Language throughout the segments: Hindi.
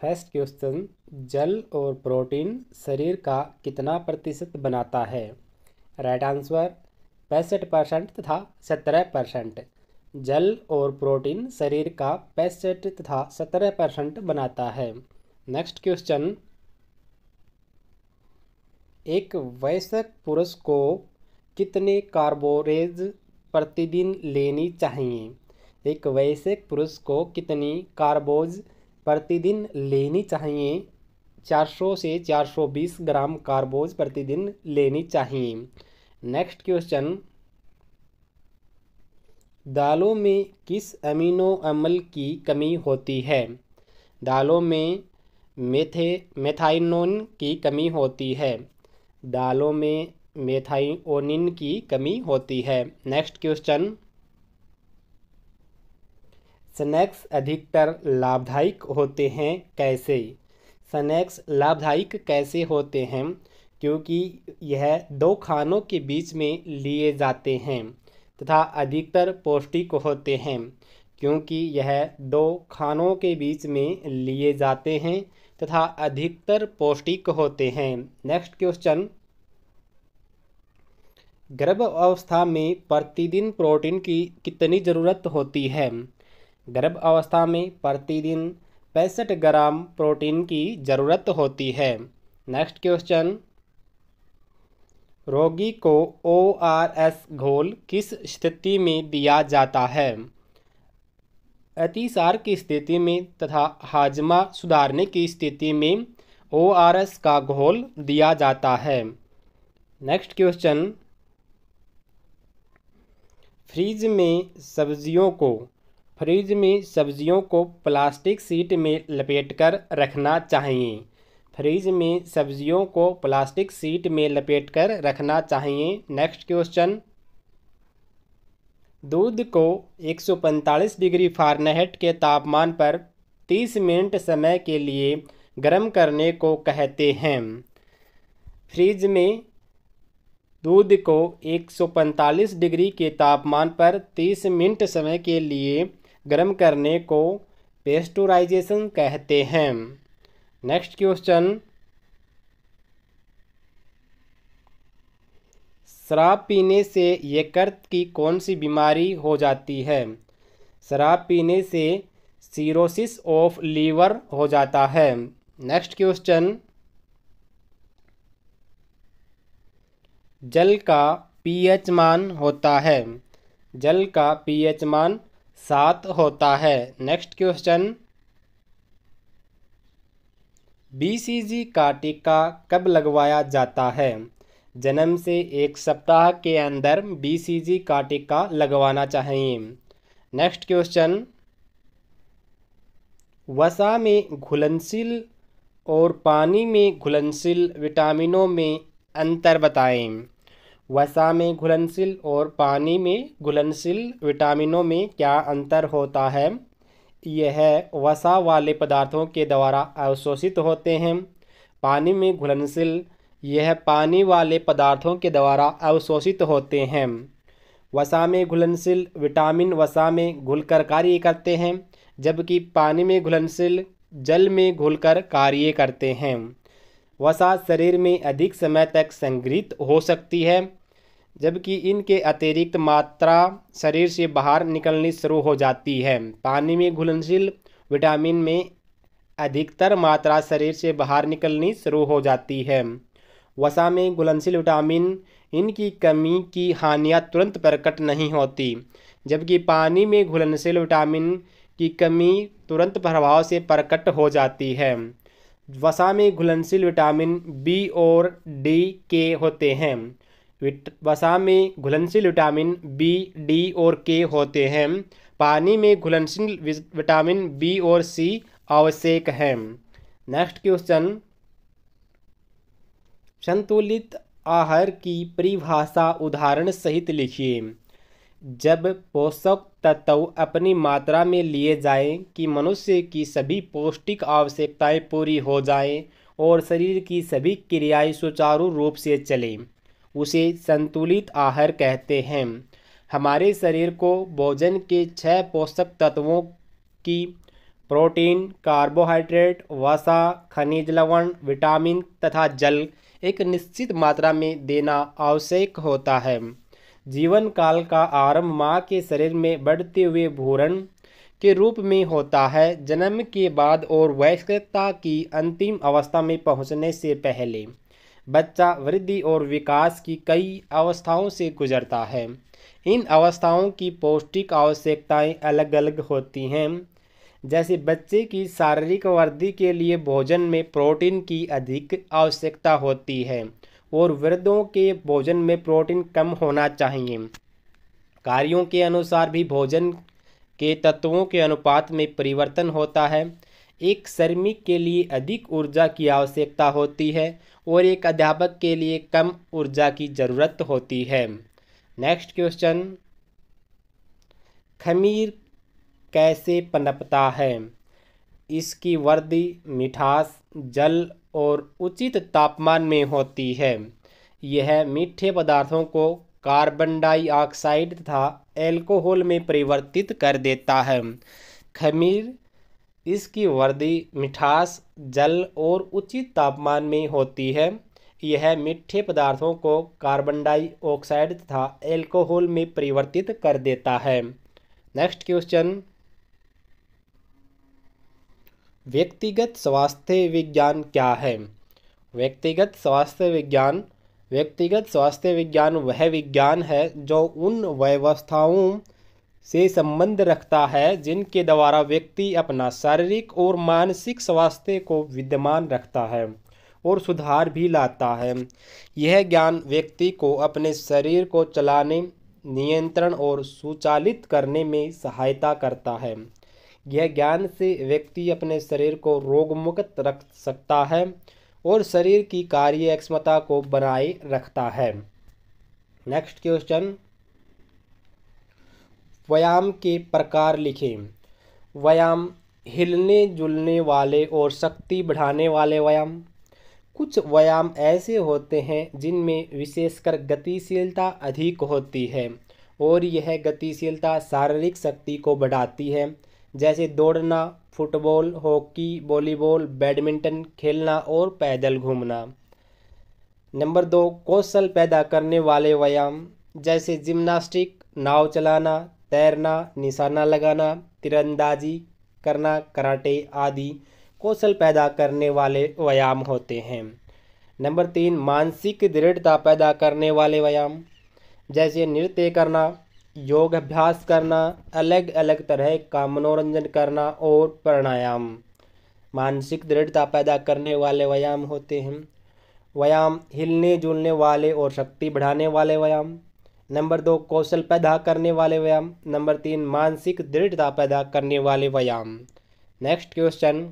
फर्स्ट क्वेश्चन, जल और प्रोटीन शरीर का कितना प्रतिशत बनाता है? राइट आंसर 65% तथा 17%। जल और प्रोटीन शरीर का 65 तथा 17% बनाता है। नेक्स्ट क्वेश्चन, एक वयस्क पुरुष को कितने कार्बोहाइड्रेट प्रतिदिन लेनी चाहिए? एक वयस्क पुरुष को कितनी कार्बोज प्रतिदिन लेनी चाहिए? 400 से 420 ग्राम कार्बोज प्रतिदिन लेनी चाहिए। नेक्स्ट क्वेश्चन, दालों में किस अमीनो अम्ल की कमी होती है? दालों में मेथाइओनिन की कमी होती है। दालों में मेथाइओनिन की कमी होती है। नेक्स्ट क्वेश्चन, स्नैक्स अधिकतर लाभदायक होते हैं कैसे? स्नैक्स लाभदायक कैसे होते हैं? क्योंकि यह दो खानों के बीच में लिए जाते हैं तथा अधिकतर पौष्टिक होते हैं। क्योंकि यह दो खानों के बीच में लिए जाते हैं तथा अधिकतर पौष्टिक होते हैं। नेक्स्ट क्वेश्चन, गर्भ अवस्था में प्रतिदिन प्रोटीन की कितनी ज़रूरत होती है? गर्भ अवस्था में प्रतिदिन 65 ग्राम प्रोटीन की ज़रूरत होती है। नेक्स्ट क्वेश्चन, रोगी को ORS घोल किस स्थिति में दिया जाता है? अतिसार की स्थिति में तथा हाजमा सुधारने की स्थिति में ORS का घोल दिया जाता है। नेक्स्ट क्वेश्चन, फ्रिज में सब्जियों को प्लास्टिक शीट में लपेटकर रखना चाहिए। फ्रिज में सब्जियों को प्लास्टिक शीट में लपेटकर रखना चाहिए। नेक्स्ट क्वेश्चन, दूध को 145 डिग्री फ़ारेनहाइट के तापमान पर 30 मिनट समय के लिए गर्म करने को कहते हैं। फ्रिज में दूध को 145 डिग्री के तापमान पर 30 मिनट समय के लिए गर्म करने को पेस्टुराइजेशन कहते हैं। नेक्स्ट क्वेश्चन, शराब पीने से यकृत की कौन सी बीमारी हो जाती है? शराब पीने से सिरोसिस ऑफ लीवर हो जाता है। नेक्स्ट क्वेश्चन, जल का pH मान होता है। जल का pH मान 7 होता है। नेक्स्ट क्वेश्चन, BCG का टीका कब लगवाया जाता है? जन्म से 1 सप्ताह के अंदर BCG का टीका लगवाना चाहिए। नेक्स्ट क्वेश्चन, वसा में घुलनशील और पानी में घुलनशील विटामिनों में अंतर बताएं। वसा में घुलनशील और पानी में घुलनशील विटामिनों में क्या अंतर होता है? यह वसा वाले पदार्थों के द्वारा अवशोषित होते हैं। पानी में घुलनशील यह पानी वाले पदार्थों के द्वारा अवशोषित होते हैं। वसा में घुलनशील विटामिन वसा में घुलकर कार्य करते हैं, जबकि पानी में घुलनशील जल में घुलकर कार्य करते हैं। वसा शरीर में अधिक समय तक संग्रहित हो सकती है, जबकि इनके अतिरिक्त मात्रा शरीर से बाहर निकलनी शुरू हो जाती है। पानी में घुलनशील विटामिन में अधिकतर मात्रा शरीर से बाहर निकलनी शुरू हो जाती है। वसा में घुलनशील विटामिन इनकी कमी की हानियाँ तुरंत प्रकट नहीं होती, जबकि पानी में घुलनशील विटामिन की कमी तुरंत प्रभाव से प्रकट हो जाती है। वसा में घुलनशील विटामिन बी और डी के होते हैं। वसा में घुलनशील विटामिन बी, डी और के होते हैं। पानी में घुलनशील विटामिन बी और सी आवश्यक हैं। नेक्स्ट क्वेश्चन, संतुलित आहार की परिभाषा उदाहरण सहित लिखिए। जब पोषक तत्व अपनी मात्रा में लिए जाएं कि मनुष्य की सभी पौष्टिक आवश्यकताएं पूरी हो जाएं और शरीर की सभी क्रियाएं सुचारू रूप से चलें, उसे संतुलित आहार कहते हैं। हमारे शरीर को भोजन के 6 पोषक तत्वों की प्रोटीन, कार्बोहाइड्रेट, वसा, खनिज लवण, विटामिन तथा जल एक निश्चित मात्रा में देना आवश्यक होता है। जीवन काल का आरंभ माँ के शरीर में बढ़ते हुए भ्रूण के रूप में होता है। जन्म के बाद और वयस्कता की अंतिम अवस्था में पहुँचने से पहले बच्चा वृद्धि और विकास की कई अवस्थाओं से गुजरता है। इन अवस्थाओं की पौष्टिक आवश्यकताएं अलग अलग होती हैं। जैसे बच्चे की शारीरिक वृद्धि के लिए भोजन में प्रोटीन की अधिक आवश्यकता होती है और वृद्धों के भोजन में प्रोटीन कम होना चाहिए। कार्यों के अनुसार भी भोजन के तत्वों के अनुपात में परिवर्तन होता है। एक श्रमिक के लिए अधिक ऊर्जा की आवश्यकता होती है और एक अध्यापक के लिए कम ऊर्जा की ज़रूरत होती है। नेक्स्ट क्वेश्चन, खमीर कैसे पनपता है? इसकी वृद्धि मिठास, जल और उचित तापमान में होती है। यह मीठे पदार्थों को कार्बन डाइऑक्साइड तथा एल्कोहल में परिवर्तित कर देता है। खमीर इसकी वृद्धि मिठास, जल और उचित तापमान में होती है। यह मीठे पदार्थों को कार्बन डाइऑक्साइड तथा एल्कोहल में परिवर्तित कर देता है। नेक्स्ट क्वेश्चन, व्यक्तिगत स्वास्थ्य विज्ञान क्या है? व्यक्तिगत स्वास्थ्य विज्ञान वह विज्ञान है जो उन व्यवस्थाओं से संबंध रखता है जिनके द्वारा व्यक्ति अपना शारीरिक और मानसिक स्वास्थ्य को विद्यमान रखता है और सुधार भी लाता है। यह ज्ञान व्यक्ति को अपने शरीर को चलाने, नियंत्रण और सुचालित करने में सहायता करता है। यह ज्ञान से व्यक्ति अपने शरीर को रोगमुक्त रख सकता है और शरीर की कार्य क्षमता को बनाए रखता है। नेक्स्ट क्वेश्चन, व्यायाम के प्रकार लिखें। व्यायाम, हिलने जुलने वाले और शक्ति बढ़ाने वाले व्यायाम। कुछ व्यायाम ऐसे होते हैं जिनमें विशेषकर गतिशीलता अधिक होती है और यह गतिशीलता शारीरिक शक्ति को बढ़ाती है, जैसे दौड़ना, फुटबॉल, हॉकी, वॉलीबॉल, बैडमिंटन खेलना और पैदल घूमना। नंबर 2, कौशल पैदा करने वाले व्यायाम, जैसे जिम्नास्टिक, नाव चलाना, तैरना, निशाना लगाना, तीरंदाजी करना, कराटे आदि कौशल पैदा करने वाले व्यायाम होते हैं। नंबर 3, मानसिक दृढ़ता पैदा करने वाले व्यायाम, जैसे नृत्य करना, योग अभ्यास करना, अलग अलग तरह का मनोरंजन करना और प्राणायाम मानसिक दृढ़ता पैदा करने वाले व्यायाम होते हैं। व्यायाम, हिलने जुलने वाले और शक्ति बढ़ाने वाले व्यायाम। नंबर 2, कौशल पैदा करने वाले व्यायाम। नंबर 3, मानसिक दृढ़ता पैदा करने वाले व्यायाम। नेक्स्ट क्वेश्चन,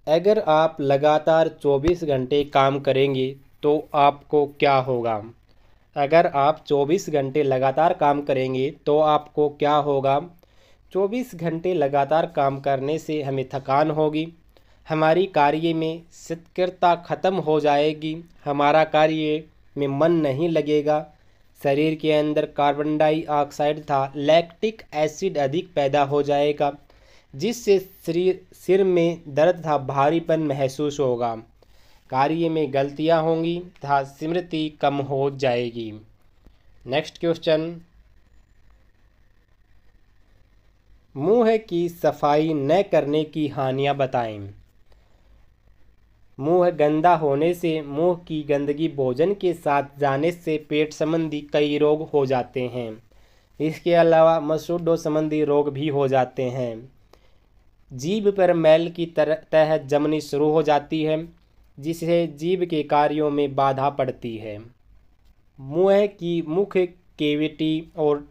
अगर आप लगातार 24 घंटे काम करेंगे तो आपको क्या होगा? अगर आप 24 घंटे लगातार काम करेंगे तो आपको क्या होगा? 24 घंटे लगातार काम करने से हमें थकान होगी, हमारी कार्य में स्थिरता खत्म हो जाएगी, हमारा कार्य में मन नहीं लगेगा, शरीर के अंदर कार्बन डाइऑक्साइड तथा लैक्टिक एसिड अधिक पैदा हो जाएगा, जिससे सिर में दर्द तथा भारीपन महसूस होगा, कार्य में गलतियां होंगी तथा स्मृति कम हो जाएगी। नेक्स्ट क्वेश्चन, मुंह की सफाई न करने की हानियां बताएं। मुंह गंदा होने से मुंह की गंदगी भोजन के साथ जाने से पेट संबंधी कई रोग हो जाते हैं। इसके अलावा मसूड़ों संबंधी रोग भी हो जाते हैं। जीभ पर मैल की तह जमनी शुरू हो जाती है, जिससे जीभ के कार्यों में बाधा पड़ती है। मुंह की मुख कैविटी और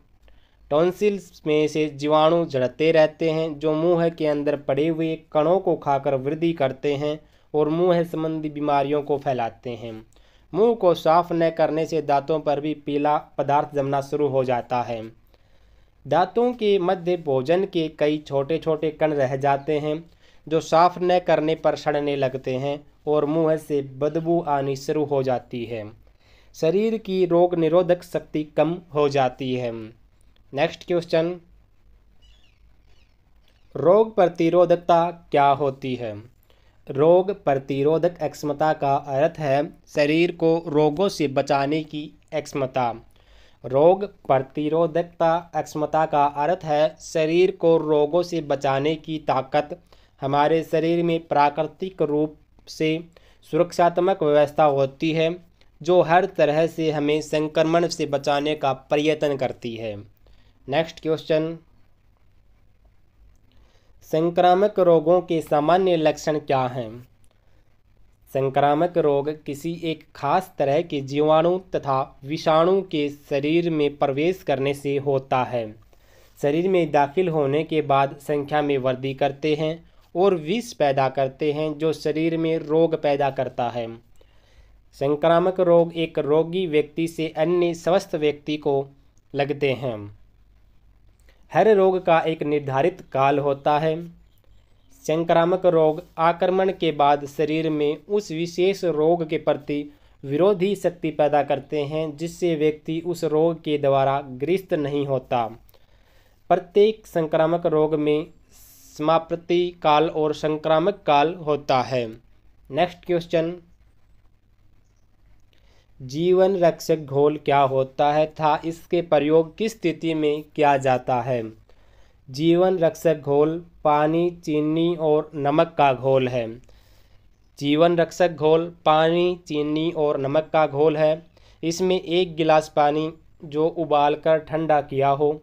टॉन्सिल्स में से जीवाणु झड़ते रहते हैं, जो मुंह के अंदर पड़े हुए कणों को खाकर वृद्धि करते हैं और मुंह संबंधी बीमारियों को फैलाते हैं। मुंह को साफ न करने से दांतों पर भी पीला पदार्थ जमना शुरू हो जाता है। दांतों के मध्य भोजन के कई छोटे छोटे कण रह जाते हैं, जो साफ न करने पर सड़ने लगते हैं और मुंह से बदबू आनी शुरू हो जाती है। शरीर की रोग निरोधक शक्ति कम हो जाती है। नेक्स्ट क्वेश्चन, रोग प्रतिरोधकता क्या होती है? रोग प्रतिरोधक क्षमता का अर्थ है शरीर को रोगों से बचाने की क्षमता। रोग प्रतिरोधकता क्षमता का अर्थ है शरीर को रोगों से बचाने की ताकत। हमारे शरीर में प्राकृतिक रूप से सुरक्षात्मक व्यवस्था होती है जो हर तरह से हमें संक्रमण से बचाने का प्रयत्न करती है। नेक्स्ट क्वेश्चन, संक्रामक रोगों के सामान्य लक्षण क्या हैं? संक्रामक रोग किसी एक खास तरह के जीवाणु तथा विषाणु के शरीर में प्रवेश करने से होता है। शरीर में दाखिल होने के बाद संख्या में वृद्धि करते हैं और विष पैदा करते हैं जो शरीर में रोग पैदा करता है। संक्रामक रोग एक रोगी व्यक्ति से अन्य स्वस्थ व्यक्ति को लगते हैं। हर रोग का एक निर्धारित काल होता है। संक्रामक रोग आक्रमण के बाद शरीर में उस विशेष रोग के प्रति विरोधी शक्ति पैदा करते हैं जिससे व्यक्ति उस रोग के द्वारा ग्रस्त नहीं होता। प्रत्येक संक्रामक रोग में समाप्ति काल और संक्रामक काल होता है। नेक्स्ट क्वेश्चन, जीवन रक्षक घोल क्या होता है तथा इसके प्रयोग किस स्थिति में किया जाता है? जीवन रक्षक घोल पानी, चीनी और नमक का घोल है। जीवन रक्षक घोल पानी, चीनी और नमक का घोल है। इसमें 1 गिलास पानी जो उबालकर ठंडा किया हो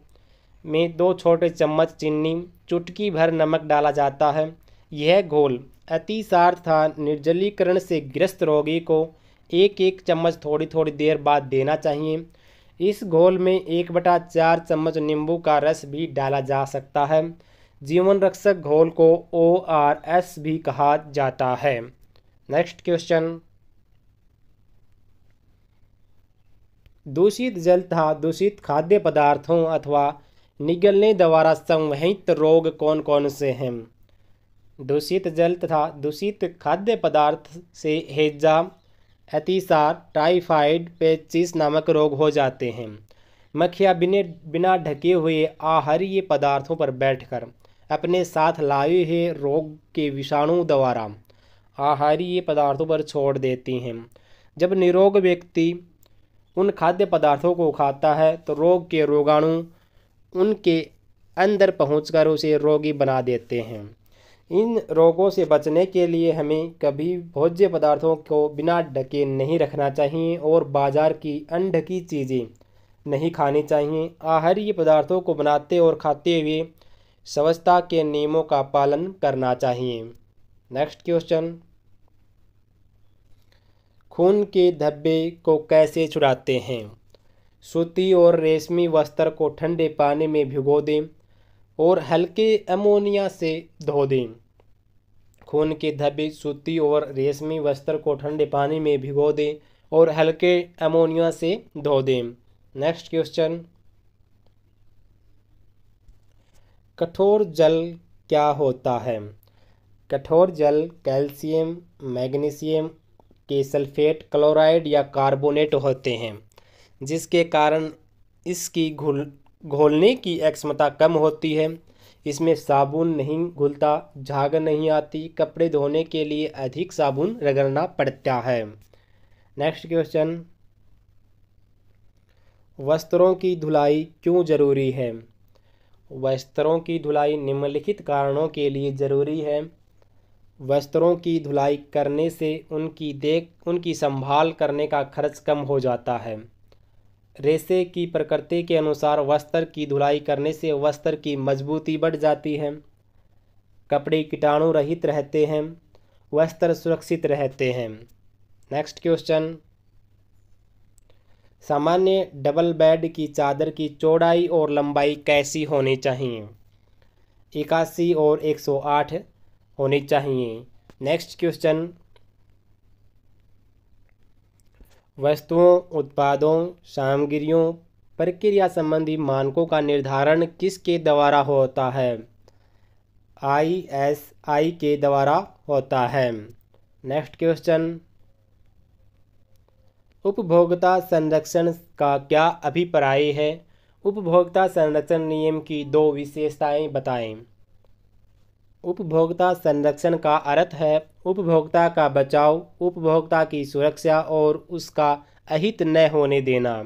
में 2 छोटे चम्मच चीनी, चुटकी भर नमक डाला जाता है। यह घोल अतिसार तथा निर्जलीकरण से ग्रस्त रोगी को 1-1 चम्मच थोड़ी थोड़ी देर बाद देना चाहिए। इस घोल में 1/4 चम्मच नींबू का रस भी डाला जा सकता है। जीवन रक्षक घोल को ORS भी कहा जाता है। नेक्स्ट क्वेश्चन, दूषित जल तथा दूषित खाद्य पदार्थों अथवा निगलने द्वारा संवहित रोग कौन कौन से हैं? दूषित जल तथा दूषित खाद्य पदार्थ से हैजा, अतिसार, टाइफाइड, पेचिश नामक रोग हो जाते हैं। मक्खियाँ बिना ढके हुए आहारीय पदार्थों पर बैठकर अपने साथ लाए हुए रोग के विषाणु द्वारा आहारीय पदार्थों पर छोड़ देती हैं। जब निरोग व्यक्ति उन खाद्य पदार्थों को खाता है तो रोग के रोगाणु उनके अंदर पहुंचकर उसे रोगी बना देते हैं। इन रोगों से बचने के लिए हमें कभी भोज्य पदार्थों को बिना ढके नहीं रखना चाहिए और बाजार की अनढकी चीज़ें नहीं खानी चाहिए। आहारीय पदार्थों को बनाते और खाते हुए स्वच्छता के नियमों का पालन करना चाहिए। नेक्स्ट क्वेश्चन, खून के धब्बे को कैसे छुड़ाते हैं? सूती और रेशमी वस्त्र को ठंडे पानी में भिगो दें और हल्के अमोनिया से धो दें। खून के धब्बे सूती और रेशमी वस्त्र को ठंडे पानी में भिगो दें और हल्के अमोनिया से धो दें। नेक्स्ट क्वेश्चन, कठोर जल क्या होता है? कठोर जल कैल्शियम, मैग्नीशियम के सल्फेट, क्लोराइड या कार्बोनेट होते हैं जिसके कारण इसकी घोलने की क्षमता कम होती है। इसमें साबुन नहीं घुलता, झाग नहीं आती, कपड़े धोने के लिए अधिक साबुन रगड़ना पड़ता है। नेक्स्ट क्वेश्चन, वस्त्रों की धुलाई क्यों जरूरी है? वस्त्रों की धुलाई निम्नलिखित कारणों के लिए ज़रूरी है। वस्त्रों की धुलाई करने से उनकी संभाल करने का खर्च कम हो जाता है। रेशे की प्रकृति के अनुसार वस्त्र की धुलाई करने से वस्त्र की मजबूती बढ़ जाती है। कपड़े कीटाणु रहित रहते हैं, वस्त्र सुरक्षित रहते हैं। नेक्स्ट क्वेश्चन, सामान्य डबल बेड की चादर की चौड़ाई और लंबाई कैसी होनी चाहिए? 81 और 108 होनी चाहिए। नेक्स्ट क्वेश्चन, वस्तुओं, उत्पादों, सामग्रियों, प्रक्रिया संबंधी मानकों का निर्धारण किसके द्वारा होता है? ISI के द्वारा होता है। नेक्स्ट क्वेश्चन, उपभोक्ता संरक्षण का क्या अभिप्राय है? उपभोक्ता संरक्षण नियम की 2 विशेषताएं बताएं। उपभोक्ता संरक्षण का अर्थ है उपभोक्ता का बचाव, उपभोक्ता की सुरक्षा और उसका अहित न होने देना।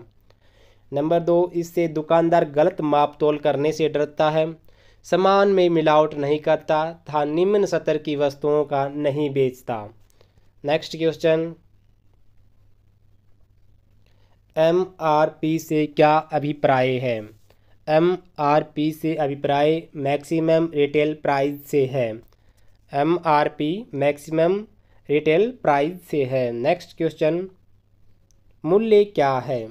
नंबर 2, इससे दुकानदार गलत माप तोल करने से डरता है, सामान में मिलावट नहीं करता तथा निम्न स्तर की वस्तुओं का नहीं बेचता। नेक्स्ट क्वेश्चन, MRP से क्या अभिप्राय है? MRP से अभिप्राय मैक्सिमम रिटेल प्राइस से है। MRP मैक्सिमम रिटेल प्राइस से है। नेक्स्ट क्वेश्चन, मूल्य क्या है?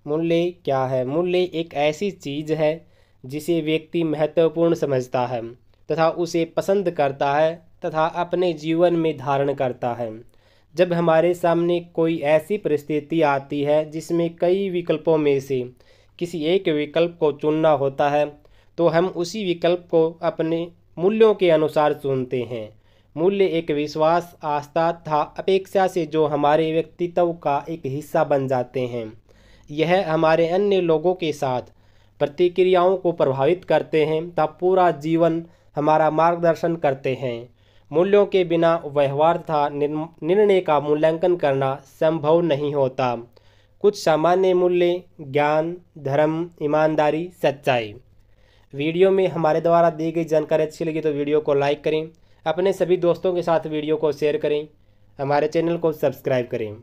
मूल्य क्या है? मूल्य एक ऐसी चीज़ है जिसे व्यक्ति महत्वपूर्ण समझता है तथा उसे पसंद करता है तथा अपने जीवन में धारण करता है। जब हमारे सामने कोई ऐसी परिस्थिति आती है जिसमें कई विकल्पों में से किसी एक विकल्प को चुनना होता है तो हम उसी विकल्प को अपने मूल्यों के अनुसार चुनते हैं। मूल्य एक विश्वास, आस्था तथा अपेक्षा से जो हमारे व्यक्तित्व का एक हिस्सा बन जाते हैं। यह हमारे अन्य लोगों के साथ प्रतिक्रियाओं को प्रभावित करते हैं तथा पूरा जीवन हमारा मार्गदर्शन करते हैं। मूल्यों के बिना व्यवहार तथा निर्णय का मूल्यांकन करना संभव नहीं होता। कुछ सामान्य मूल्य: ज्ञान, धर्म, ईमानदारी, सच्चाई। वीडियो में हमारे द्वारा दी गई जानकारी अच्छी लगी तो वीडियो को लाइक करें, अपने सभी दोस्तों के साथ वीडियो को शेयर करें, हमारे चैनल को सब्सक्राइब करें।